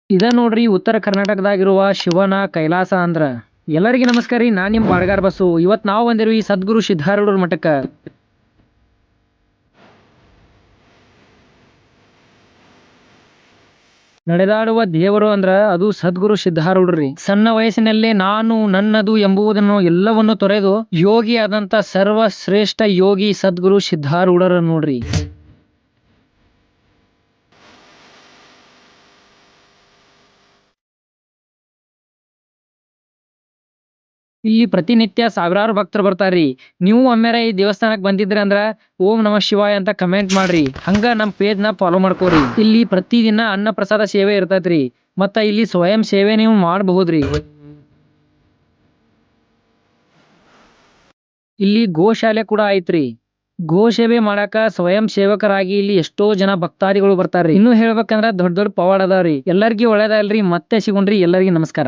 ಇದ ನೋಡ್ರಿ ಉತ್ತರ ಕರ್ನಾಟಕದಾಗಿರುವ ಶಿವನ ಕೈಲಾಸ ಅಂದ್ರ. ಎಲ್ಲರಿಗೂ ನಮಸ್ಕಾರ ರೀ, ನಾನ್ ನಿಮ್ ಬಾಳಗಾರ್ ಬಸ್ಸು. ಇವತ್ ನಾವು ಬಂದಿರ್ವಿ ಸದ್ಗುರು ಸಿದ್ಧಾರೂಢರ ಮಠಕ್ಕ. ನಡೆದಾಡುವ ದೇವರು ಅಂದ್ರ ಅದು ಸದ್ಗುರು ಸಿದ್ಧಾರೂಢ್ರಿ. ಸಣ್ಣ ವಯಸ್ಸಿನಲ್ಲೇ ನಾನು ನನ್ನದು ಎಂಬುದನ್ನು ಎಲ್ಲವನ್ನು ತೊರೆದು ಯೋಗಿ ಆದಂತ ಸರ್ವಶ್ರೇಷ್ಠ ಯೋಗಿ ಸದ್ಗುರು ಸಿದ್ಧಾರೂಢರ ನೋಡ್ರಿ. ಇಲ್ಲಿ ಪ್ರತಿನಿತ್ಯ ಸಾವಿರಾರು ಭಕ್ತರು ಬರ್ತಾರ್ರಿ. ನೀವು ಒಮ್ಮೆರ ಈ ದೇವಸ್ಥಾನಕ್ ಬಂದಿದ್ರಿ ಅಂದ್ರ ಓಂ ನಮ ಶಿವಾಯ ಅಂತ ಕಮೆಂಟ್ ಮಾಡ್ರಿ. ಹಂಗ ನಮ್ ಪೇಜ್ ನ ಫಾಲೋ ಮಾಡ್ಕೋರಿ. ಇಲ್ಲಿ ಪ್ರತಿದಿನ ಅನ್ನ ಪ್ರಸಾದ ಸೇವೆ ಇರ್ತೈತ್ರಿ. ಮತ್ತ ಇಲ್ಲಿ ಸ್ವಯಂ ಸೇವೆ ನೀವು ಮಾಡಬಹುದ್ರಿ. ಇಲ್ಲಿ ಗೋಶಾಲೆ ಕೂಡ ಐತ್ರಿ. ಗೋ ಸೇವೆ ಮಾಡಾಕ ಸ್ವಯಂ ಸೇವಕರಾಗಿ ಇಲ್ಲಿ ಎಷ್ಟೋ ಜನ ಭಕ್ತಾದಿಗಳು ಬರ್ತಾರ್ರಿ. ಇನ್ನು ಹೇಳ್ಬೇಕಂದ್ರ ದೊಡ್ಡ ದೊಡ್ಡ ಪವಾಡ ಅದಾವ್ರಿ. ಎಲ್ಲರಿಗೂ ಒಳ್ಳೇದಾಗಲ್ರಿ. ಮತ್ತೆ ಸಿಗೋಣ್ರಿ. ಎಲ್ಲರಿಗೂ ನಮಸ್ಕಾರ.